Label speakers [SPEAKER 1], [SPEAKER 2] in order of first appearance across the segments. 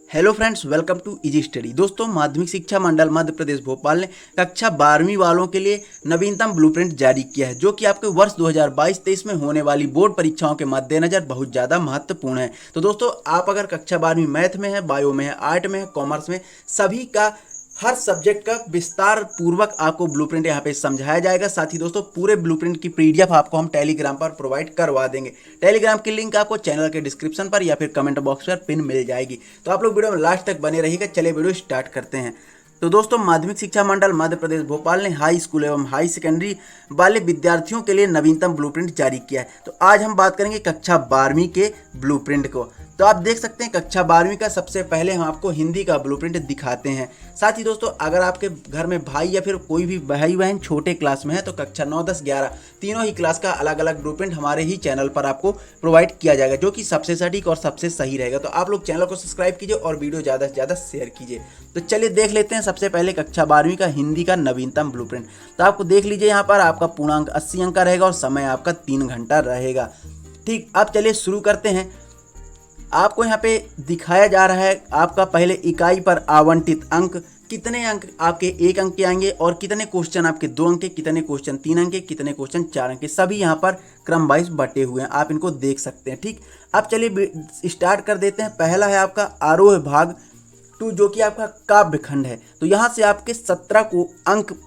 [SPEAKER 1] Hello friends, welcome to easy study. दोस्तों, माध्यमिक शिक्षा मंडल मध्य प्रदेश भोपाल ने कक्षा 12वीं वालों के लिए नवीनतम ब्लूप्रिंट जारी किया है, जो कि आपके वर्ष 2022-23 में होने वाली बोर्ड परीक्षाओं के मद्देनजर बहुत ज़्यादा महत्वपूर्ण है। तो दोस्तों, आप अगर कक्षा 12वीं मैथ में है, बायो में है, आर्ट में है, कॉमर्स में, सभी का हर सब्जेक्ट का विस्तार पूर्वक आपको ब्लूप्रिंट यहाँ पे समझाया जाएगा। साथ ही दोस्तों, पूरे ब्लूप्रिंट की पीडीएफ आपको हम टेलीग्राम पर प्रोवाइड करवा देंगे। टेलीग्राम की लिंक आपको चैनल के डिस्क्रिप्शन पर या फिर कमेंट बॉक्स पर पिन मिल जाएगी। तो आप लोग वीडियो में लास्ट तक बने रहिएगा। चलिए वीडियो स्टार्ट करते हैं। तो दोस्तों, माध्यमिक शिक्षा मंडल मध्य प्रदेश भोपाल ने हाई स्कूल एवं हाई सेकेंडरी वाले विद्यार्थियों के लिए नवीनतम ब्लूप्रिंट जारी किया है। तो आज हम बात करेंगे कक्षा 12वीं के ब्लूप्रिंट को। तो आप देख सकते हैं कक्षा 12वीं का सबसे पहले हम आपको हिंदी का ब्लूप्रिंट दिखाते हैं। साथ ही दोस्तों, अगर आपके घर में भाई या फिर कोई भी भाई बहन छोटे क्लास में है तो कक्षा 9, 10, 11 तीनों ही क्लास का अलग अलग ब्लूप्रिंट हमारे ही चैनल पर आपको प्रोवाइड किया जाएगा, जो कि सबसे सटीक और सबसे सही रहेगा। तो आप लोग चैनल को सब्सक्राइब कीजिए और वीडियो ज़्यादा से ज़्यादा शेयर कीजिए। तो चलिए देख लेते हैं सबसे पहले कक्षा 12वीं का हिंदी का नवीनतम ब्लूप्रिंट। तो आपको देख लीजिए, यहाँ पर आपका पूर्णांक 80 अंक का रहेगा और समय आपका 3 घंटा रहेगा। ठीक, अब चलिए शुरू करते हैं। आपको यहाँ पे दिखाया जा रहा है आपका पहले इकाई पर आवंटित अंक, कितने अंक आपके 1 अंक के आएंगे और कितने क्वेश्चन आपके 2 अंक के, कितने क्वेश्चन 3 अंक के, कितने क्वेश्चन 4 अंक के, सभी यहाँ पर क्रम वाइज बटे हुए हैं। आप इनको देख सकते हैं। ठीक, अब चलिए स्टार्ट कर देते हैं। पहला है आपका आरोह भाग 2, जो कि आपका काव्य खंड है। तो यहाँ से आपके 17 को अंक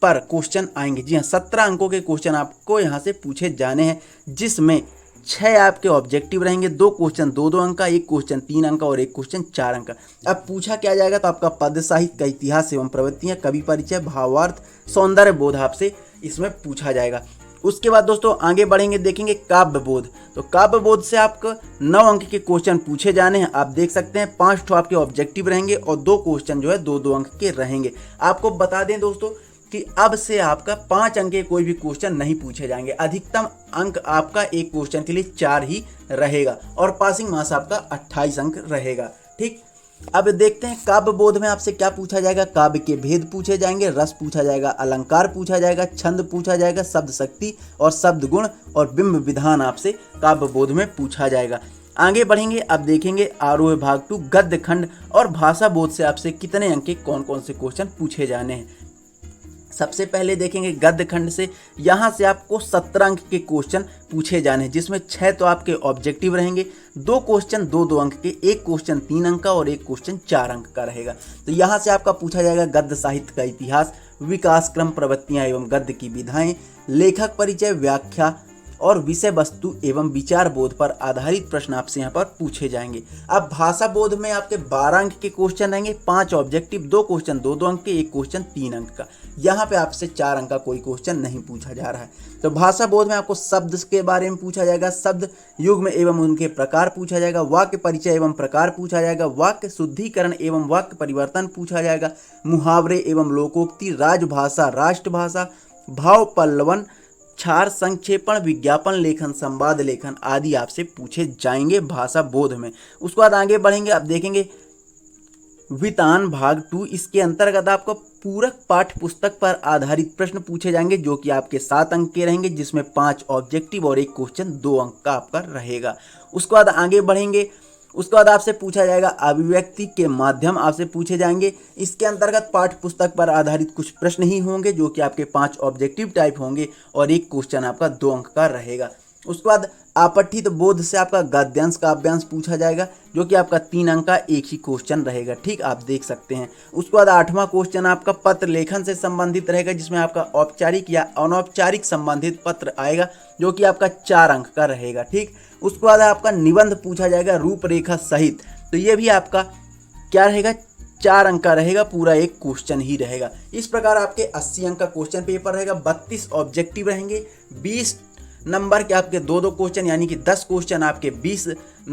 [SPEAKER 1] पर क्वेश्चन आएंगे। जी हाँ, 17 अंकों के क्वेश्चन आपको यहाँ से पूछे जाने हैं, जिसमें 6 आपके ऑब्जेक्टिव रहेंगे, 2 क्वेश्चन 2-2 अंक का, 1 क्वेश्चन 3 अंक का और 1 क्वेश्चन 4 अंक का। अब पूछा क्या जाएगा तो आपका पद साहित्य का, इतिहास एवं प्रवृत्तियाँ, कवि परिचय, भावार्थ, सौंदर्य बोध आपसे इसमें पूछा जाएगा। उसके बाद दोस्तों आगे बढ़ेंगे, देखेंगे काव्य बोध। तो काव्य बोध से आपको 9 अंक के क्वेश्चन पूछे जाने हैं। आप देख सकते हैं 5 ठो आपके ऑब्जेक्टिव रहेंगे और 2 क्वेश्चन जो है 2-2 अंक के रहेंगे। आपको बता दें दोस्तों कि अब से आपका 5 अंक के कोई भी क्वेश्चन नहीं पूछे जाएंगे। अधिकतम अंक आपका एक क्वेश्चन के लिए 4 ही रहेगा और पासिंग मार्क्स आपका 28 अंक रहेगा। ठीक, अब देखते हैं काव्य बोध में आपसे क्या पूछा जाएगा। काव्य के भेद पूछे जाएंगे, रस पूछा जाएगा, अलंकार पूछा जाएगा, छंद पूछा जाएगा, शब्द शक्ति और शब्द गुण और बिंब विधान आपसे काव्य बोध में पूछा जाएगा। आगे बढ़ेंगे, अब देखेंगे आरोह भाग 2 गद्य खंड और भाषा बोध से आपसे कितने अंक के कौन कौन से क्वेश्चन पूछे जाने हैं। सबसे पहले देखेंगे गद्य खंड से, यहाँ से आपको 17 अंक के क्वेश्चन पूछे जाने हैं, जिसमें 6 तो आपके ऑब्जेक्टिव रहेंगे, 2 क्वेश्चन 2-2 अंक के, 1 क्वेश्चन 3 अंक का और 1 क्वेश्चन 4 अंक का रहेगा। तो यहाँ से आपका पूछा जाएगा गद्य साहित्य का इतिहास, विकास क्रम, प्रवृत्तियाँ एवं गद्य की विधाएं, लेखक परिचय, व्याख्या और विषय वस्तु एवं विचार बोध पर आधारित प्रश्न आपसे यहाँ पर पूछे जाएंगे। अब भाषा बोध में आपके 12 अंक के क्वेश्चन रहेंगे, 5 ऑब्जेक्टिव, 2 क्वेश्चन 2-2 अंक के, 1 क्वेश्चन 3 अंक का। यहाँ पे आपसे 4 अंक का कोई क्वेश्चन नहीं पूछा जा रहा है। तो भाषा बोध में आपको शब्द के बारे में पूछा जाएगा, शब्द युग्म एवं उनके प्रकार पूछा जाएगा, वाक्य परिचय एवं प्रकार पूछा जाएगा, वाक्य शुद्धिकरण एवं वाक्य परिवर्तन पूछा जाएगा, मुहावरे एवं लोकोक्ति, राजभाषा, राष्ट्रभाषा, भाव पल्लवन, क्षार, संक्षेपण, विज्ञापन लेखन, संवाद लेखन आदि आपसे पूछे जाएंगे भाषा बोध में। उसके बाद आगे बढ़ेंगे, आप देखेंगे वितान भाग 2। इसके अंतर्गत आपको पूरक पाठ्य पुस्तक पर आधारित प्रश्न पूछे जाएंगे, जो कि आपके 7 अंक के रहेंगे, जिसमें 5 ऑब्जेक्टिव और 1 क्वेश्चन 2 अंक का आपका रहेगा। उसके बाद आगे बढ़ेंगे, उसके बाद आपसे पूछा जाएगा अभिव्यक्ति के माध्यम आपसे पूछे जाएंगे। इसके अंतर्गत पाठ्य पुस्तक पर आधारित कुछ प्रश्न ही होंगे, जो कि आपके 5 ऑब्जेक्टिव टाइप होंगे और 1 क्वेश्चन आपका 2 अंक का रहेगा। उसके बाद आपठित बोध से आपका गद्यांश काव्यांश पूछा जाएगा, जो कि आपका 3 अंक का 1 ही क्वेश्चन रहेगा। ठीक, आप देख सकते हैं। उसके बाद 8वां क्वेश्चन आपका पत्र लेखन से संबंधित रहेगा, जिसमें आपका औपचारिक या अनौपचारिक संबंधित पत्र आएगा, जो कि आपका 4 अंक का रहेगा। ठीक, उसके बाद आपका निबंध पूछा जाएगा रूपरेखा सहित। तो ये भी आपका क्या रहेगा, 4 अंक का रहेगा, पूरा 1 क्वेश्चन ही रहेगा। इस प्रकार आपके 80 अंक का क्वेश्चन पेपर रहेगा, 32 ऑब्जेक्टिव रहेंगे, 20 नंबर के आपके 2-2 क्वेश्चन, यानी कि 10 क्वेश्चन आपके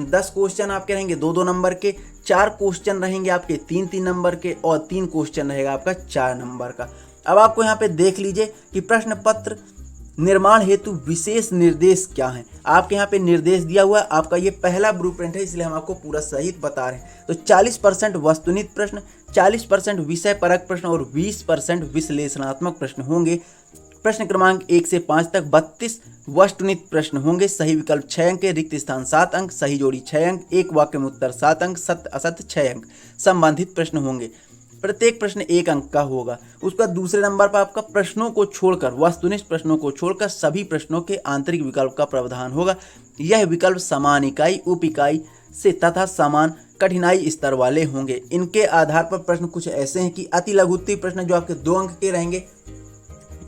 [SPEAKER 1] 10 क्वेश्चन आपके रहेंगे 2-2 नंबर के, 4 क्वेश्चन रहेंगे आपके 3-3 नंबर के और 3 क्वेश्चन रहेगा आपका 4 नंबर का। अब आपको यहाँ पे देख लीजिए कि प्रश्न पत्र निर्माण हेतु विशेष निर्देश क्या हैं। आपके यहाँ पे निर्देश दिया हुआ है। आपका ये पहला ब्लूप्रिंट है, इसलिए हम आपको पूरा सहित बता रहे हैं। तो 40% वस्तुनिष्ठ प्रश्न, 40% विषय परक प्रश्न और 20% विश्लेषणात्मक प्रश्न होंगे। प्रश्न क्रमांक 1 से 5 तक 32 वस्तुनिष्ठ प्रश्न होंगे। सही विकल्प 6 अंक, रिक्त स्थान 7 अंक, सही जोड़ी 6 अंक, एक वाक्य में उत्तर 7 अंक, सत्य असत्य 6 अंक। संबंधित प्रश्न होंगे, प्रत्येक प्रश्न 1 अंक का होगा। उसका दूसरे नंबर पर आपका प्रश्नों को छोड़कर, वस्तुनिष्ठ प्रश्नों को छोड़कर सभी प्रश्नों के आंतरिक विकल्प का प्रावधान होगा। यह विकल्प समान इकाई, उप इकाई से तथा समान कठिनाई स्तर वाले होंगे। इनके आधार पर प्रश्न कुछ ऐसे हैं कि अति लघु उत्तरीय प्रश्न जो आपके 2 अंक के रहेंगे,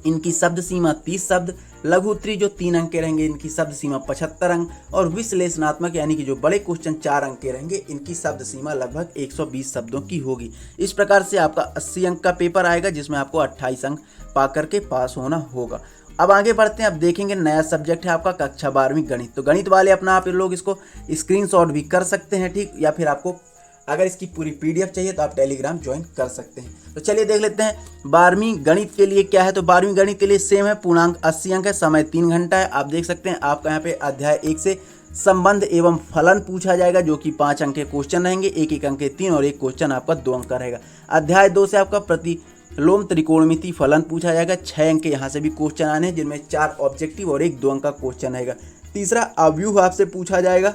[SPEAKER 1] इनकी शब्द सीमा 30 शब्द, लघु उत्तरीय जो 3 अंक के रहेंगे, इनकी शब्द सीमा 75 अंक, और विश्लेषणात्मक यानी कि जो बड़े क्वेश्चन 4 अंक के रहेंगे, इनकी शब्द सीमा लगभग 120 शब्दों की होगी। इस प्रकार से आपका 80 अंक का पेपर आएगा, जिसमें आपको 28 अंक पा करके पास होना होगा। अब आगे बढ़ते हैं। अब देखेंगे नया सब्जेक्ट है आपका कक्षा 12वीं गणित। तो गणित वाले अपना आप लोग इसको स्क्रीनशॉट भी कर सकते हैं, ठीक, या फिर आपको अगर इसकी पूरी पीडीएफ चाहिए तो आप टेलीग्राम ज्वाइन कर सकते हैं। तो चलिए देख लेते हैं 12वीं गणित के लिए क्या है। तो 12वीं गणित के लिए सेम है, पूर्णांक 80 अंक है, समय 3 घंटा है। आप देख सकते हैं आपका यहाँ पे अध्याय 1 से संबंध एवं फलन पूछा जाएगा, जो कि 5 अंक के क्वेश्चन रहेंगे, 1 अंक के 3 और एक क्वेश्चन आपका 2 अंक का रहेगा। अध्याय 2 से आपका प्रतिलोम त्रिकोणमिति फलन पूछा जाएगा, 6 अंक के यहाँ से भी क्वेश्चन आने हैं, जिनमें 4 ऑब्जेक्टिव और एक 2 अंक का क्वेश्चन रहेगा। तीसरा अव्यूह आपसे पूछा जाएगा,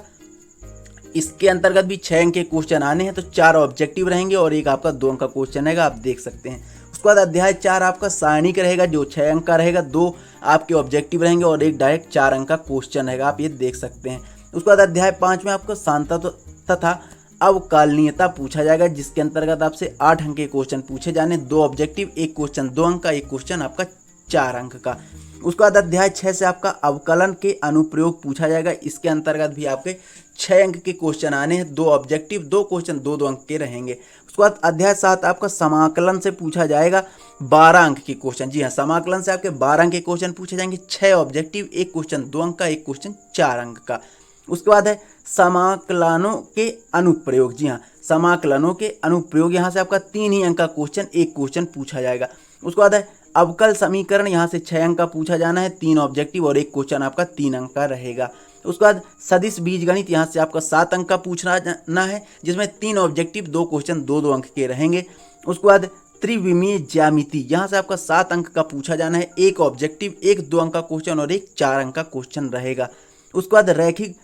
[SPEAKER 1] इसके अंतर्गत भी 6 अंक के क्वेश्चन आने हैं, तो 4 ऑब्जेक्टिव रहेंगे और एक आपका 2 अंक का क्वेश्चन रहेगा, आप देख सकते हैं। उसके बाद अध्याय 4 आपका सारणिक रहेगा, जो 6 अंक का रहेगा, 2 आपके ऑब्जेक्टिव रहेंगे और एक डायरेक्ट 4 अंक का क्वेश्चन रहेगा, आप ये देख सकते हैं। उसके बाद अध्याय 5 में आपको सांतत्व तथा अवकालनीयता पूछा जाएगा, जिसके अंतर्गत आपसे 8 अंक के क्वेश्चन पूछे जाने, 2 ऑब्जेक्टिव, एक क्वेश्चन 2 अंक का, एक क्वेश्चन आपका 4 अंक का। उसके बाद अध्याय 6 से आपका अवकलन के अनुप्रयोग पूछा जाएगा, इसके अंतर्गत भी आपके 6 अंक के क्वेश्चन आने हैं, 2 ऑब्जेक्टिव, 2 क्वेश्चन 2-2 अंक के रहेंगे। उसके बाद अध्याय 7 आपका समाकलन से पूछा जाएगा 12 अंक के क्वेश्चन। जी हाँ, समाकलन से आपके 12 अंक के क्वेश्चन पूछे जाएंगे, 6 ऑब्जेक्टिव, एक क्वेश्चन 2 अंक का, एक क्वेश्चन 4 अंक का। उसके बाद है समाकलनों के अनुप्रयोग। जी हाँ, समाकलनों के अनुप्रयोग, यहाँ से आपका 3 ही अंक का क्वेश्चन, एक क्वेश्चन पूछा जाएगा। उसके बाद है अवकल समीकरण, यहाँ से 6 अंक का पूछा जाना है, 3 ऑब्जेक्टिव और एक क्वेश्चन आपका 3 अंक का रहेगा। उसके बाद सदिश बीजगणित, यहाँ से आपका 7 अंक का पूछना है, जिसमें 3 ऑब्जेक्टिव, 2 क्वेश्चन 2-2 अंक के रहेंगे। उसके बाद त्रिविमीय ज्यामिति, यहाँ से आपका 7 अंक का पूछा जाना है, एक ऑब्जेक्टिव, एक 2 अंक का क्वेश्चन और एक 4 अंक का क्वेश्चन रहेगा। उसके बाद रैखिक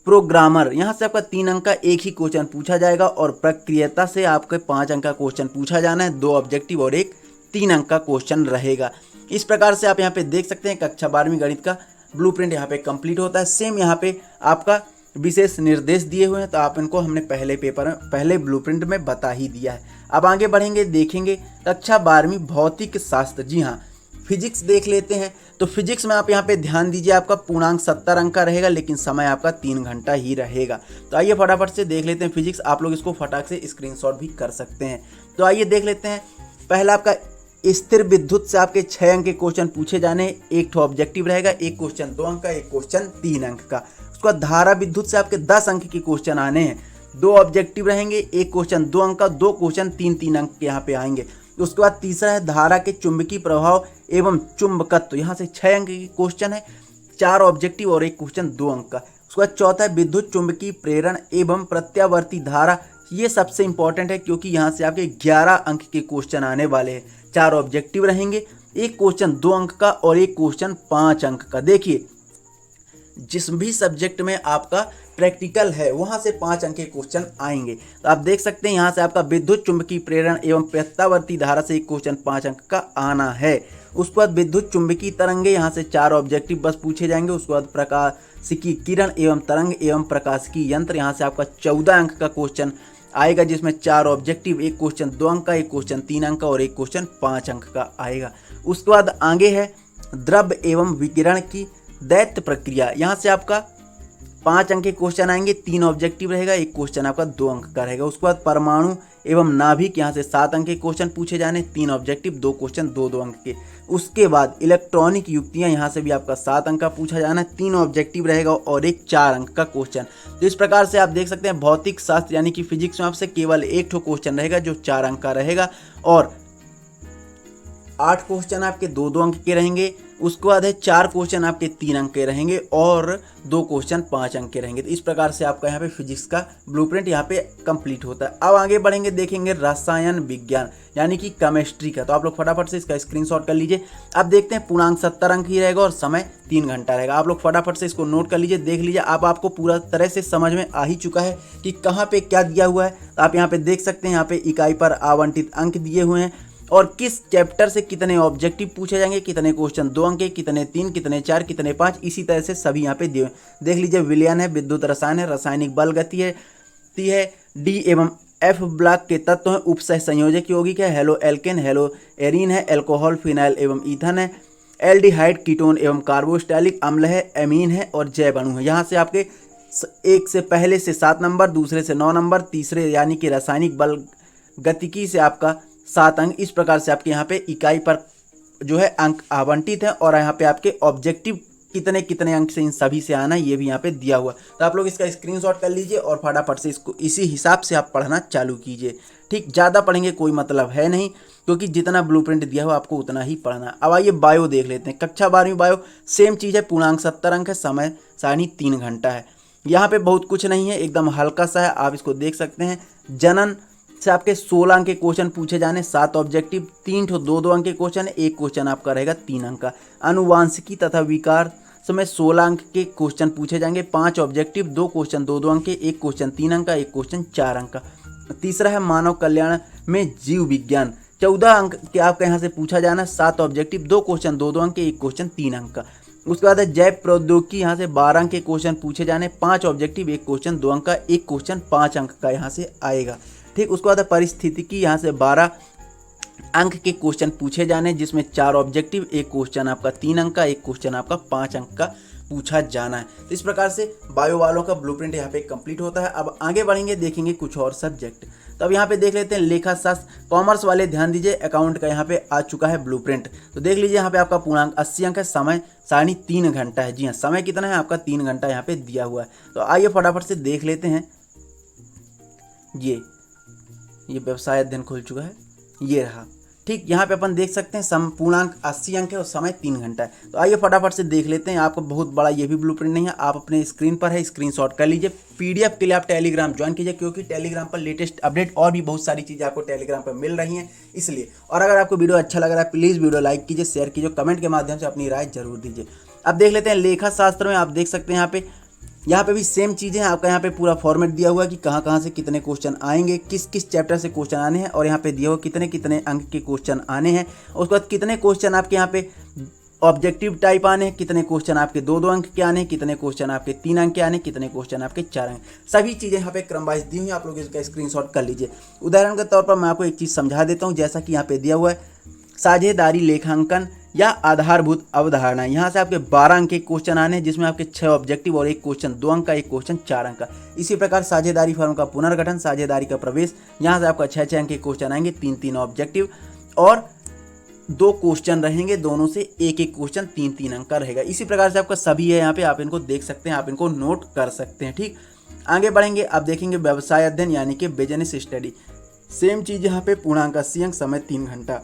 [SPEAKER 1] प्रोग्रामर, यहाँ से आपका 3 अंक का एक ही क्वेश्चन पूछा जाएगा और प्रक्रियता से आपके 5 अंक का क्वेश्चन पूछा जाना है, 2 ऑब्जेक्टिव और एक 3 अंक का क्वेश्चन रहेगा। इस प्रकार से आप यहाँ पे देख सकते हैं कक्षा 12वीं गणित का ब्लूप्रिंट यहाँ पे कंप्लीट होता है। सेम यहाँ पे आपका विशेष निर्देश दिए हुए हैं, तो आप इनको हमने पहले ब्लूप्रिंट में बता ही दिया है। अब आगे बढ़ेंगे, देखेंगे कक्षा 12वीं भौतिक शास्त्र। जी हाँ, फिजिक्स देख लेते हैं। तो फिजिक्स में आप यहाँ पे ध्यान दीजिए, आपका पूर्णांक 70 अंक का रहेगा, लेकिन समय आपका 3 घंटा ही रहेगा। तो आइए फटाफट से देख लेते हैं फिजिक्स। आप लोग इसको फटाक से स्क्रीनशॉट भी कर सकते हैं। तो आइए देख लेते हैं। पहला आपका स्थिर विद्युत से आपके 6 अंक के क्वेश्चन पूछे जाने, एक ऑब्जेक्टिव रहेगा, एक क्वेश्चन 2 अंक का, एक क्वेश्चन 3 अंक का। उसका धारा विद्युत से आपके 10 अंक के क्वेश्चन आने हैं, 2 ऑब्जेक्टिव रहेंगे, एक क्वेश्चन 2 अंक का, 2 क्वेश्चन 3-3 अंक के यहाँ पे आएंगे। उसके बाद तीसरा है धारा के चुंबकीय प्रभाव एवं चुंबकत्व, यहाँ से 6 अंक के क्वेश्चन है, 4 ऑब्जेक्टिव और एक क्वेश्चन 2 अंक का। उसके बाद चौथा है विद्युत चुंबकीय प्रेरण एवं प्रत्यावर्ती धारा, ये सबसे इंपॉर्टेंट है क्योंकि यहाँ से आपके 11 अंक के क्वेश्चन आने वाले हैं, 4 ऑब्जेक्टिव रहेंगे, एक क्वेश्चन 2 अंक का और एक क्वेश्चन 5 अंक का। देखिए, जिस भी सब्जेक्ट में आपका प्रैक्टिकल है वहां से 5 अंक के क्वेश्चन आएंगे। तो आप देख सकते हैं यहाँ से आपका विद्युत चुंबकीय प्रेरण एवं प्रत्यावर्ती धारा से एक क्वेश्चन 5 अंक का आना है। उसके बाद विद्युत चुंबकीय तरंगे, यहाँ से 4 ऑब्जेक्टिव बस पूछे जाएंगे। उसके बाद प्रकाशिकी किरण एवं तरंग एवं प्रकाशिकी यंत्र, यहाँ से आपका 14 अंक का क्वेश्चन आएगा, जिसमें 4 ऑब्जेक्टिव, एक क्वेश्चन 2 अंक का, एक क्वेश्चन 3 अंक का और एक क्वेश्चन 5 अंक का आएगा। उसके बाद आगे है द्रव्य एवं विकिरण की दैत्य प्रक्रिया, यहाँ से आपका 5 अंक के क्वेश्चन आएंगे, 3 ऑब्जेक्टिव रहेगा, एक क्वेश्चन आपका 2 अंक का रहेगा। उसके बाद परमाणु एवं नाभिक, यहाँ से 7 अंक के क्वेश्चन पूछे जाने, 3 ऑब्जेक्टिव, 2 क्वेश्चन 2-2 अंक के। उसके बाद इलेक्ट्रॉनिक युक्तियाँ, यहाँ से भी आपका 7 अंक का पूछा जाना है, 3 ऑब्जेक्टिव रहेगा और एक 4 अंक का क्वेश्चन। तो इस प्रकार से आप देख सकते हैं भौतिक शास्त्र यानी कि फिजिक्स में आपसे केवल एक ठो क्वेश्चन रहेगा जो 4 अंक का रहेगा और 8 क्वेश्चन आपके 2-2 अंक के रहेंगे। उसके बाद है 4 क्वेश्चन आपके 3 अंक के रहेंगे और 2 क्वेश्चन 5 अंक के रहेंगे। तो इस प्रकार से आपका यहाँ पे फिजिक्स का ब्लूप्रिंट यहाँ पे कंप्लीट होता है। अब आगे बढ़ेंगे, देखेंगे रसायन विज्ञान यानी कि केमिस्ट्री का। तो आप लोग फटाफट से इसका स्क्रीनशॉट कर लीजिए। अब देखते हैं पूर्णांक 70 अंक ही रहेगा और समय 3 घंटा रहेगा। आप लोग फटाफट से इसको नोट कर लीजिए, देख लीजिए। अब आपको पूरा तरह से समझ में आ ही चुका है कि कहाँ पे क्या दिया हुआ है। तो आप यहाँ पे देख सकते हैं, यहाँ पे इकाई पर आवंटित अंक दिए हुए हैं और किस चैप्टर से कितने ऑब्जेक्टिव पूछे जाएंगे, कितने क्वेश्चन 2 अंक के, कितने 3, कितने 4, कितने 5, इसी तरह से सभी यहाँ पे दिए। देख लीजिए, विलयन है, विद्युत रसायन है, रासायनिक बल गति है, डी एवं एफ ब्लॉक के तत्व हैं, उपसह संयोजक यौगिक है, हेलो एल्केन, हेलो एरीन है, एल्कोहल, फिनाइल एवं ईथन है, एल्डिहाइड, कीटोन एवं कार्बोस्टाइलिक अम्ल है, एमीन है और जैव अणु है। यहाँ से आपके एक से पहले से 7 नंबर, दूसरे से 9 नंबर, तीसरे यानी कि रासायनिक बल गतिकी से आपका 7 अंक। इस प्रकार से आपके यहाँ पे इकाई पर जो है अंक आवंटित है और यहाँ पे आपके ऑब्जेक्टिव कितने कितने अंक से इन सभी से आना है ये भी यहाँ पे दिया हुआ। तो आप लोग इसका स्क्रीनशॉट कर लीजिए और फटाफट से इसको इसी हिसाब से आप पढ़ना चालू कीजिए। ठीक, ज़्यादा पढ़ेंगे कोई मतलब है नहीं, क्योंकि जितना ब्लूप्रिंट दिया हुआ आपको उतना ही पढ़ना। अब आइए बायो देख लेते हैं। कक्षा 12वीं बायो सेम चीज़ है, पूर्णांक 70 अंक है, समय सारणी 3 घंटा है। यहाँ पे बहुत कुछ नहीं है, एकदम हल्का सा है, आप इसको देख सकते हैं। जनन से आपके 16 अंक के क्वेश्चन पूछे जाने, 7 ऑब्जेक्टिव, 3 ठो 2-2 अंक के क्वेश्चन, 1 क्वेश्चन आपका रहेगा 3 अंक का। अनुवांशिकी तथा विकार समय 16 अंक के क्वेश्चन पूछे जाएंगे, 5 ऑब्जेक्टिव, 2 क्वेश्चन 2-2 अंक के, 1 क्वेश्चन 3 अंक का, 1 क्वेश्चन 4 अंक का। तीसरा है मानव कल्याण में जीव विज्ञान, 14 अंक के आपका यहाँ से पूछा जाना, 7 ऑब्जेक्टिव, 2 क्वेश्चन 2-2 अंक के, 1 क्वेश्चन 3 अंक का। उसके बाद है जैव प्रौद्योगिकी, यहाँ से 12 अंक के क्वेश्चन पूछे जाने, 5 ऑब्जेक्टिव, 1 क्वेश्चन 2 अंक का, 1 क्वेश्चन 5 अंक का यहाँ से आएगा। ठीक, उसके बाद परिस्थितिकी, यहाँ से 12 अंक के क्वेश्चन पूछे जाने, जिसमें 4 ऑब्जेक्टिव, 1 क्वेश्चन आपका 3 अंक का, 1 क्वेश्चन आपका 5 अंक का पूछा जाना है। तो इस प्रकार से बायो वालों का ब्लूप्रिंट यहाँ पे कंप्लीट होता है। अब आगे बढ़ेंगे, देखेंगे कुछ और सब्जेक्ट। तो अब यहाँ पे देख लेते हैं लेखा शास्त्र, कॉमर्स वाले ध्यान दीजिए, अकाउंट का यहाँ पे आ चुका है ब्लूप्रिंट। तो देख लीजिए, यहाँ पे आपका पूर्णांक 80 अंक है, समय सारणी 3 घंटा है। जी हाँ, समय कितना है आपका 3 घंटा यहाँ पे दिया हुआ है। तो आइए फटाफट से देख लेते हैं। ये व्यवसाय अध्ययन खुल चुका है, ये रहा। ठीक, यहाँ पे अपन देख सकते हैं पूर्णांक 80 अंक है और समय 3 घंटा है। तो आइए फटाफट से देख लेते हैं। आपको बहुत बड़ा ये भी ब्लूप्रिंट नहीं है, आप अपने स्क्रीन पर है, स्क्रीनशॉट कर लीजिए। पीडीएफ के लिए आप टेलीग्राम ज्वाइन कीजिए, क्योंकि टेलीग्राम पर लेटेस्ट अपडेट और भी बहुत सारी चीज़ें आपको टेलीग्राम पर मिल रही हैं, इसलिए। और अगर आपको वीडियो अच्छा लग रहा है, प्लीज़ वीडियो लाइक कीजिए, शेयर कीजिए, कमेंट के माध्यम से अपनी राय जरूर दीजिए। अब देख लेते हैं लेखा शास्त्र में। आप देख सकते हैं यहाँ पे भी सेम चीज़ें हैं। आपका यहाँ पे पूरा फॉर्मेट दिया हुआ है कि कहाँ कहाँ से कितने क्वेश्चन आएंगे, किस किस चैप्टर से क्वेश्चन आने हैं, और यहाँ पे दिया हुआ कितने कितने अंक के क्वेश्चन आने हैं। उसके बाद कितने क्वेश्चन आपके यहाँ पे ऑब्जेक्टिव टाइप आने हैं, कितने क्वेश्चन आपके 2-2 अंक के आने हैं, कितने क्वेश्चन आपके 3 अंक के आने, कितने क्वेश्चन आपके 4 अंक। सभी चीज़ें यहाँ पे क्रम वाइज दी हुई हैं, आप लोग इसका स्क्रीनशॉट कर लीजिए। उदाहरण के तौर पर मैं आपको एक चीज़ समझा देता हूँ, जैसा कि यहाँ पे दिया हुआ है साझेदारी लेखांकन या आधारभूत अवधारणा। यहाँ से आपके 12 अंक के क्वेश्चन आने हैं, जिसमें आपके 6 ऑब्जेक्टिव और 1 क्वेश्चन 2 अंक का, 1 क्वेश्चन 4 अंक का। इसी प्रकार साझेदारी फर्म का पुनर्गठन, साझेदारी का प्रवेश, यहाँ से आपका 6 अंक के क्वेश्चन आएंगे, 3-3 ऑब्जेक्टिव और 2 क्वेश्चन रहेंगे, दोनों से 1-1 क्वेश्चन 3-3 अंक का रहेगा। इसी प्रकार से आपका सभी है यहाँ पे, आप इनको देख सकते हैं, आप इनको नोट कर सकते हैं। ठीक, आगे बढ़ेंगे। अब देखेंगे व्यवसाय अध्ययन यानी कि बिजनेस स्टडी। सेम चीज़ यहाँ पे, पूर्णांक 80 अंक, समय 3 घंटा।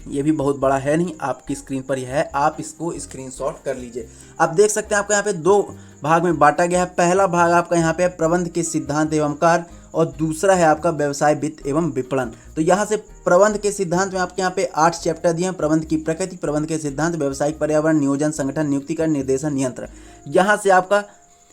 [SPEAKER 1] ये भी बहुत बड़ा है नहीं, आपकी स्क्रीन पर यह है, आप इसको स्क्रीनशॉट कर लीजिए। आप देख सकते हैं आपका यहाँ पे 2 भाग में बांटा गया है। पहला भाग आपका यहाँ पे प्रबंध के सिद्धांत एवं कार्य, और दूसरा है आपका व्यवसाय वित्त एवं विपणन। तो यहाँ से प्रबंध के सिद्धांत में आपके यहाँ पे 8 चैप्टर दिए हैं। प्रबंध की प्रकृति, प्रबंध के सिद्धांत, व्यवसायिक पर्यावरण, नियोजन, संगठन, नियुक्तिकरण, निर्देशन, नियंत्रण। यहाँ से आपका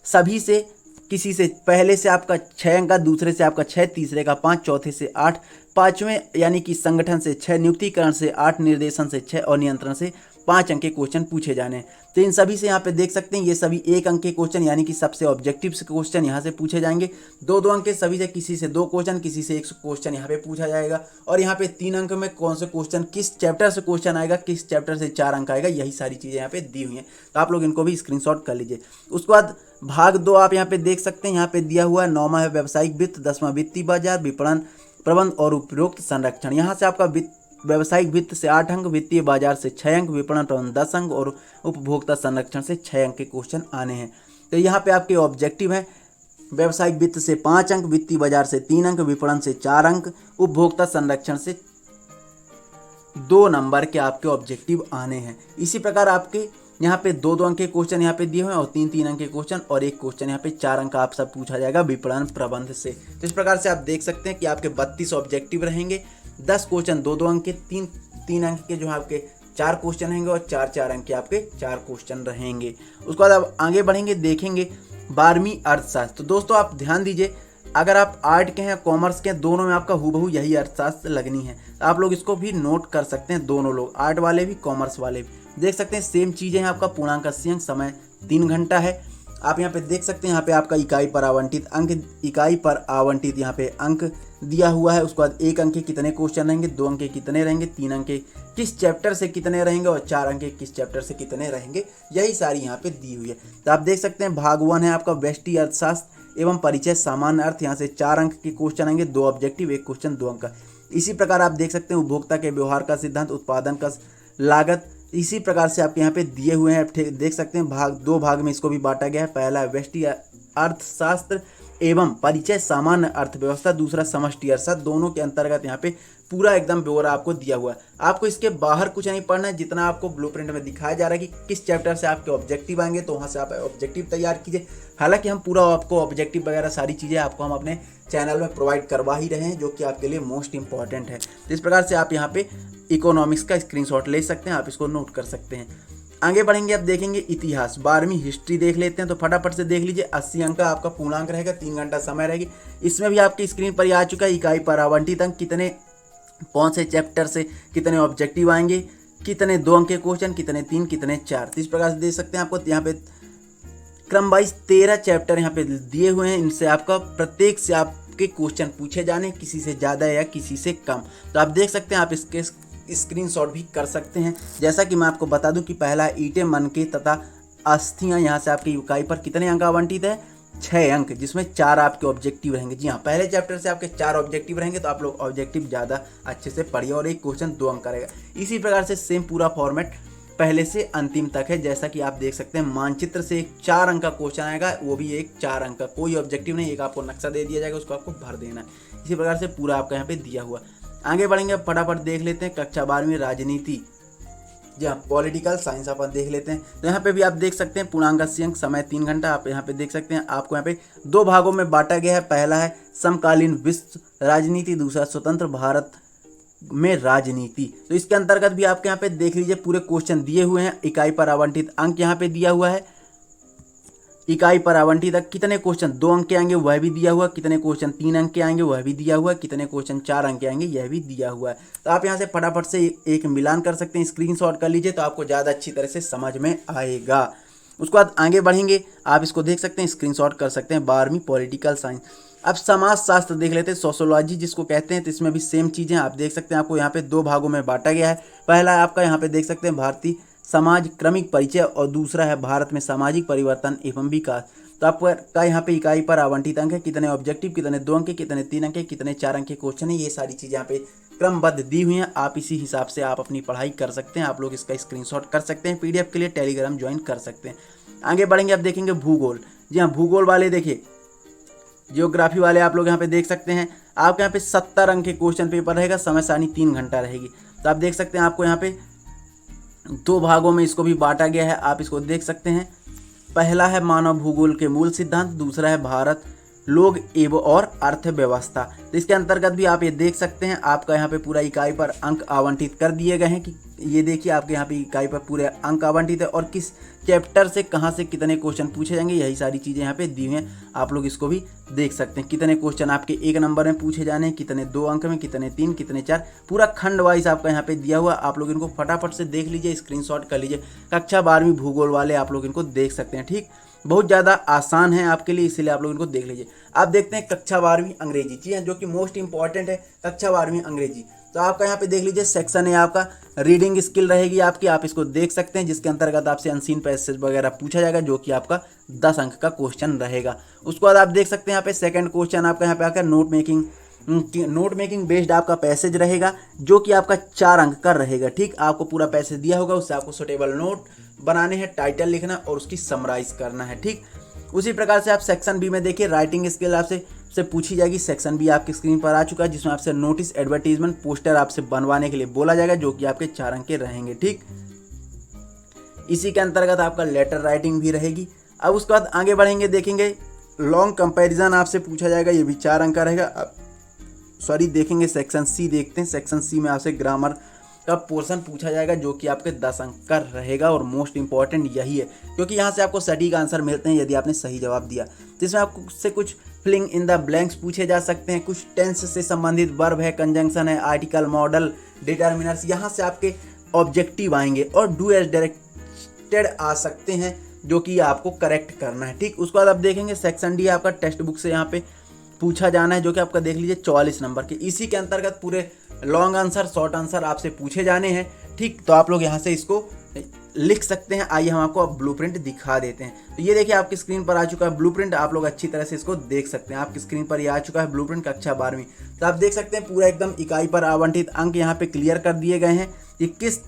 [SPEAKER 1] सभी से किसी से पहले से आपका 6 अंक का, दूसरे से आपका 6, तीसरे का 5, चौथे से 8, पाँचवें यानी कि संगठन से 6, नियुक्तिकरण से 8, निर्देशन से 6 और नियंत्रण से 5 अंक के क्वेश्चन पूछे जाने हैं। तो इन सभी से यहाँ पे देख सकते हैं, ये सभी 1 अंक के क्वेश्चन यानी कि सबसे ऑब्जेक्टिव से क्वेश्चन यहाँ से पूछे जाएंगे। 2-2 अंक के सभी से, किसी से 2 क्वेश्चन, किसी से 1 क्वेश्चन यहाँ पे पूछा जाएगा। और यहाँ पे 3 अंक में कौन से क्वेश्चन, किस चैप्टर से क्वेश्चन आएगा, किस चैप्टर से 4 अंक आएगा, यही सारी चीज़ें यहाँ पे दी हुई हैं। तो आप लोग इनको भी स्क्रीनशॉट कर लीजिए। उसके बाद भाग 2 आप यहाँ पे देख सकते हैं, यहाँ पे दिया हुआ है 9वां है व्यवसायिक वित्त, 10वां वित्तीय बाजार, विपणन, प्रबंध और उपरोक्त संरक्षण। यहाँ से आपका व्यवसायिक वित्त से 8 अंक, वित्तीय बाजार से 6 अंक, विपणन प्रबंध 10 अंक और उपभोक्ता संरक्षण से 6 अंक के क्वेश्चन आने हैं। तो यहाँ पे आपके ऑब्जेक्टिव हैं व्यवसायिक वित्त से 5 अंक, वित्तीय बाजार से 3 अंक, विपणन से 4 अंक, उपभोक्ता संरक्षण से 2 नंबर के आपके ऑब्जेक्टिव आने हैं। इसी प्रकार आपके यहाँ पे 2-2 अंक के क्वेश्चन यहाँ पे दिए हुए हैं और 3-3 अंक के क्वेश्चन और एक क्वेश्चन यहाँ पे 4 अंक का आप सब पूछा जाएगा विपणन प्रबंध से। तो इस प्रकार से आप देख सकते हैं कि आपके 32 ऑब्जेक्टिव रहेंगे, 10 क्वेश्चन 2-2 अंक के, 3-3 अंक के जो है आपके 4 क्वेश्चन रहेंगे और 4-4 अंक के आपके 4 क्वेश्चन रहेंगे। उसके बाद आप आगे बढ़ेंगे, देखेंगे 12वीं अर्थशास्त्र। तो दोस्तों आप ध्यान दीजिए, अगर आप आर्ट के हैं कॉमर्स के हैं, दोनों में आपका हूबहू यही अर्थशास्त्र लगनी है। आप लोग इसको भी नोट कर सकते हैं, दोनों लोग, आर्ट वाले भी कॉमर्स वाले भी देख सकते हैं सेम चीज़ें हैं। आपका पूर्णांक 80 अंक, समय 3 घंटा है। आप यहाँ पे देख सकते हैं, यहाँ पे आपका इकाई पर आवंटित अंक यहाँ पे अंक दिया हुआ है। उसके बाद 1 अंक के कितने क्वेश्चन रहेंगे, 2 अंक के कितने रहेंगे, 3 अंक के किस चैप्टर से कितने रहेंगे और 4 अंक के किस चैप्टर से कितने रहेंगे, यही सारी यहाँ पे दी हुई है। तो आप देख सकते हैं भाग 1 है आपका व्यष्टि अर्थशास्त्र एवं परिचय सामान्य अर्थ। यहाँ से 4 अंक के क्वेश्चन आएंगे, 2 ऑब्जेक्टिव, 1 क्वेश्चन 2 अंक का। इसी प्रकार आप देख सकते हैं उपभोक्ता के व्यवहार का सिद्धांत, उत्पादन का लागत, इसी प्रकार से आपके यहाँ पे दिए हुए हैं। देख सकते हैं भाग 2 भाग में इसको भी बांटा गया है। पहला व्यष्टि अर्थशास्त्र एवं परिचय सामान्य अर्थव्यवस्था, दूसरा समष्टि अर्थशास्त्र। दोनों के अंतर्गत यहाँ पे पूरा एकदम ब्यौरा आपको दिया हुआ है। आपको इसके बाहर कुछ नहीं पढ़ना है, जितना आपको ब्लूप्रिंट में दिखाया जा रहा है कि किस चैप्टर से आपके ऑब्जेक्टिव आएंगे, तो वहाँ से आप ऑब्जेक्टिव तैयार कीजिए। हालांकि हम पूरा आपको ऑब्जेक्टिव वगैरह सारी चीज़ें आपको हम अपने चैनल में प्रोवाइड करवा ही रहे हैं, जो कि आपके लिए मोस्ट इंपॉर्टेंट है। तो इस प्रकार से आप यहाँ पे इकोनॉमिक्स का स्क्रीनशॉट ले सकते हैं, आप इसको नोट कर सकते हैं। आगे बढ़ेंगे, आप देखेंगे इतिहास, 12वीं हिस्ट्री देख लेते हैं। तो फटाफट से देख लीजिए, 80 अंक का आपका पूर्णांक रहेगा, 3 घंटा समय रहेगी। इसमें भी आपकी स्क्रीन पर ही आ चुका है, इकाई पर आवंटित अंक कितने, कौन से चैप्टर से कितने ऑब्जेक्टिव आएंगे, कितने 2 अंक के क्वेश्चन, कितने 3, कितने 4। तो इस प्रकार से दे सकते हैं। आपको यहाँ पे क्रम वाइज 13 चैप्टर यहाँ पे दिए हुए हैं। इनसे आपका प्रत्येक से आपके क्वेश्चन पूछे जाने, किसी से ज़्यादा या किसी से कम। तो आप देख सकते हैं, आप इसके स्क्रीनशॉट भी कर सकते हैं। जैसा कि मैं आपको बता दूं कि पहला ईंटें, मनके तथा अस्थियां, यहाँ से आपकी इकाई पर कितने अंक आवंटित है, 6 अंक, जिसमें 4 आपके ऑब्जेक्टिव रहेंगे। जी हाँ, पहले चैप्टर से आपके 4 ऑब्जेक्टिव रहेंगे, तो आप लोग ऑब्जेक्टिव ज़्यादा अच्छे से पढ़िए और एक क्वेश्चन 2 अंक का रहेगा। इसी प्रकार से सेम पूरा फॉर्मेट पहले से अंतिम तक है। जैसा कि आप देख सकते हैं, मानचित्र से एक 4 अंक का क्वेश्चन आएगा, वो भी एक 4 अंक का, कोई ऑब्जेक्टिव नहीं, एक आपको नक्शा दे दिया जाएगा, उसको आपको भर देना है। इसी प्रकार से पूरा आपका यहाँ पे दिया हुआ। आगे बढ़ेंगे, फटाफट देख लेते हैं कक्षा 12वीं राजनीति, जी हाँ, पॉलिटिकल साइंस अपन देख लेते हैं। तो यहाँ पे भी आप देख सकते हैं पूर्णांक 80 अंक, समय 3 घंटा। आप यहाँ पे देख सकते हैं, आपको यहाँ पे 2 भागों में बांटा गया है। पहला है समकालीन विश्व राजनीति, दूसरा स्वतंत्र भारत में राजनीति। तो इसके अंतर्गत भी आपके यहाँ पे देख लीजिए पूरे क्वेश्चन दिए हुए हैं। इकाई पर आवंटित अंक यहाँ पे दिया हुआ है, इकाई पर आवंटित कितने क्वेश्चन 2 अंक के आएंगे वह भी दिया हुआ, कितने क्वेश्चन 3 अंक के आएंगे वह भी दिया हुआ, कितने क्वेश्चन 4 अंक के आएंगे यह भी दिया हुआ है। तो आप यहाँ से फटाफट से एक मिलान कर सकते हैं, स्क्रीनशॉट कर लीजिए, तो आपको ज़्यादा अच्छी तरह से समझ में आएगा। उसके बाद आगे बढ़ेंगे, आप इसको देख सकते हैं, स्क्रीनशॉट कर सकते हैं, 12वीं पॉलिटिकल साइंस। अब समाज शास्त्र देख लेते हैं, सोशोलॉजी जिसको कहते हैं। तो इसमें भी सेम चीज़ें आप देख सकते हैं, आपको यहाँ पे 2 भागों में बांटा गया है। पहला है आपका यहाँ पे देख सकते हैं भारतीय समाज क्रमिक परिचय, और दूसरा है भारत में सामाजिक परिवर्तन एवं विकास। तो आपका यहाँ पे इकाई पर आवंटित अंक है, कितने ऑब्जेक्टिव, कितने 2 अंक के, कितने 3 अंक के, कितने 4 अंक के क्वेश्चन है, ये सारी चीज़ें यहाँ पे क्रमबद्ध दी हुई हैं। आप इसी हिसाब से आप अपनी पढ़ाई कर सकते हैं। आप लोग इसका स्क्रीनशॉट कर सकते हैं, पीडीएफ के लिए टेलीग्राम ज्वाइन कर सकते हैं। आगे बढ़ेंगे, आप देखेंगे भूगोल, जी हाँ, भूगोल वाले देखिए, जियोग्राफी वाले आप लोग यहाँ पे देख सकते हैं। आपके यहाँ पे 70 अंक के क्वेश्चन पेपर रहेगा, समय सारणी 3 घंटा रहेगी। तो आप देख सकते हैं, आपको यहाँ पे 2 भागों में इसको भी बांटा गया है, आप इसको देख सकते हैं। पहला है मानव भूगोल के मूल सिद्धांत, दूसरा है भारत लोग एवं और अर्थव्यवस्था। तो इसके अंतर्गत भी आप ये देख सकते हैं, आपका यहाँ पे पूरा इकाई पर अंक आवंटित कर दिए गए हैं कि ये देखिए आपके यहाँ पे इकाई पर पूरे अंक आवंटित है, और किस चैप्टर से कहाँ से कितने क्वेश्चन पूछे जाएंगे, यही सारी चीज़ें यहाँ पे दी हुई हैं। आप लोग इसको भी देख सकते हैं, कितने क्वेश्चन आपके 1 नंबर में पूछे जाने हैं, कितने 2 अंक में, कितने 3, कितने 4, पूरा खंड वाइज आपका यहाँ पे दिया हुआ। आप लोग इनको फटाफट से देख लीजिए, स्क्रीनशॉट कर लीजिए। कक्षा 12वीं भूगोल वाले आप लोग इनको देख सकते हैं, ठीक, बहुत ज़्यादा आसान है आपके लिए, इसीलिए आप लोग इनको देख लीजिए। आप देखते हैं कक्षा 12वीं अंग्रेजी, जी हाँ, जो कि मोस्ट इंपॉर्टेंट है, कक्षा 12वीं अंग्रेजी। तो आपका यहाँ पे देख लीजिए सेक्शन है आपका रीडिंग स्किल रहेगी आपकी, आप इसको देख सकते हैं, जिसके अंतर्गत आपसे अनसीन पैसेज वगैरह पूछा जाएगा, जो कि आपका 10 अंक का क्वेश्चन रहेगा। उसके बाद आप देख सकते हैं यहाँ पे सेकंड क्वेश्चन आपका यहाँ पे आकर नोट मेकिंग बेस्ड आपका पैसेज रहेगा, जो कि आपका 4 अंक का रहेगा, ठीक। आपको पूरा पैसेज दिया होगा, उससे आपको सुटेबल नोट बनाने हैं, टाइटल लिखना और उसकी समराइज करना है, ठीक। उसी प्रकार से आप सेक्शन बी में देखिए राइटिंग स्किल आपसे से पूछी जाएगी। सेक्शन बी आपकी स्क्रीन पर आ चुका है, जिसमें आपसे नोटिस, एडवर्टीजमेंट, पोस्टर आपसे बनवाने के लिए बोला जाएगा, जो कि आपके 4 अंक के रहेंगे। ठीक, इसी के अंतर्गत आपका लेटर राइटिंग भी रहेगी। अब उसके बाद आगे बढ़ेंगे, देखेंगे लॉन्ग कंपैरिजन आपसे पूछा जाएगा, ये भी 4 अंक का रहेगा। देखेंगे सेक्शन सी, देखते हैं सेक्शन सी में आपसे ग्रामर का पोर्शन पूछा जाएगा, जो कि आपके 10 अंक का रहेगा। और मोस्ट इंपॉर्टेंट यही है, क्योंकि यहाँ से आपको सटीक आंसर मिलते हैं यदि आपने सही जवाब दिया। तो इसमें आपको से कुछ फिलिंग इन द ब्लैंक्स पूछे जा सकते हैं, कुछ टेंस से संबंधित वर्ब है, कंजंक्शन है, आर्टिकल, मॉडल, डिटर्मिनर्स, यहाँ से आपके ऑब्जेक्टिव आएंगे और डू एज डायरेक्टेड आ सकते हैं, जो कि आपको करेक्ट करना है। ठीक, उसके बाद आप देखेंगे सेक्शन डी आपका टेक्स्ट बुक से यहाँ पे पूछा जाना है, जो कि आपका देख लीजिए 44 नंबर के। इसी के अंतर्गत पूरे लॉन्ग आंसर, शॉर्ट आंसर आपसे पूछे जाने हैं। ठीक, तो आप लोग यहाँ से इसको लिख सकते हैं। आइए हम आपको अब ब्लूप्रिंट दिखा देते हैं। तो ये देखिए आपकी स्क्रीन पर आ चुका है ब्लूप्रिंट, आप लोग अच्छी तरह से इसको देख सकते हैं। आपकी स्क्रीन पर ये आ चुका है ब्लूप्रिंट कक्षा 12वीं। तो आप देख सकते हैं पूरा एकदम इकाई पर आवंटित अंक यहाँ पे क्लियर कर दिए गए हैं कि किस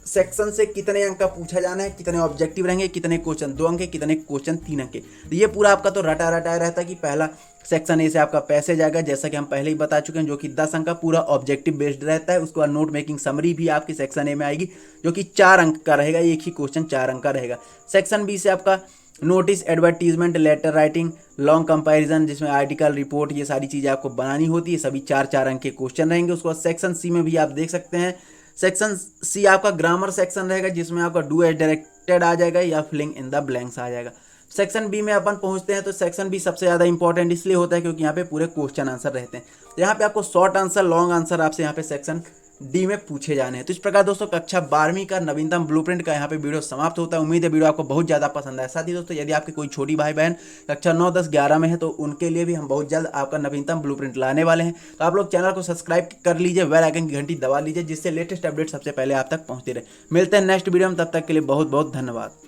[SPEAKER 1] सेक्शन से कितने अंक का पूछा जाना है, कितने ऑब्जेक्टिव रहेंगे, कितने क्वेश्चन 2 अंक के, कितने क्वेश्चन 3 अंक के। तो ये पूरा आपका तो रटा रहता है कि पहला सेक्शन ए से आपका पैसेज आएगा, जैसा कि हम पहले ही बता चुके हैं, जो कि 10 अंक का पूरा ऑब्जेक्टिव बेस्ड रहता है। उसके बाद नोट मेकिंग समरी भी आपकी सेक्शन ए में आएगी, जो कि 4 अंक का रहेगा, एक ही क्वेश्चन 4 अंक का रहेगा। सेक्शन बी से आपका notice, advertisement, letter writing, long comparison, जिसमें आर्टिकल, रिपोर्ट, ये सारी चीज़ें आपको बनानी होती है, सभी 4 अंक के क्वेश्चन रहेंगे। उसके बाद सेक्शन सी में भी आप देख सकते हैं, सेक्शन सी आपका ग्रामर सेक्शन रहेगा, जिसमें आपका डू एज डायरेक्टेड आ जाएगा या फिलिंग इन द ब्लैंक्स आ जाएगा। सेक्शन बी में अपन पहुंचते हैं, तो सेक्शन बी सबसे ज़्यादा इंपॉर्टेंट इसलिए होता है क्योंकि यहाँ पे पूरे क्वेश्चन आंसर रहते हैं। तो यहाँ पे आपको शॉर्ट आंसर, लॉन्ग आंसर आपसे यहाँ पे सेक्शन डी में पूछे जाने हैं। तो इस प्रकार दोस्तों कक्षा 12वीं का नवीनतम ब्लूप्रिंट का यहाँ पे वीडियो समाप्त होता है। उम्मीद है वीडियो आपको बहुत ज़्यादा पसंद आया। साथ ही दोस्तों यदि आपके कोई छोटी भाई बहन कक्षा 9, 10, 11 में है, तो उनके लिए भी हम बहुत जल्द आपका नवीनतम ब्लूप्रिंट लाने वाले हैं। तो आप लोग चैनल को सब्सक्राइब कर लीजिए, बेल आइकन की घंटी दबा लीजिए, जिससे लेटेस्ट अपडेट सबसे पहले आप तक पहुँचते रहे। मिलते हैं नेक्स्ट वीडियो में, तब तक के लिए बहुत बहुत धन्यवाद।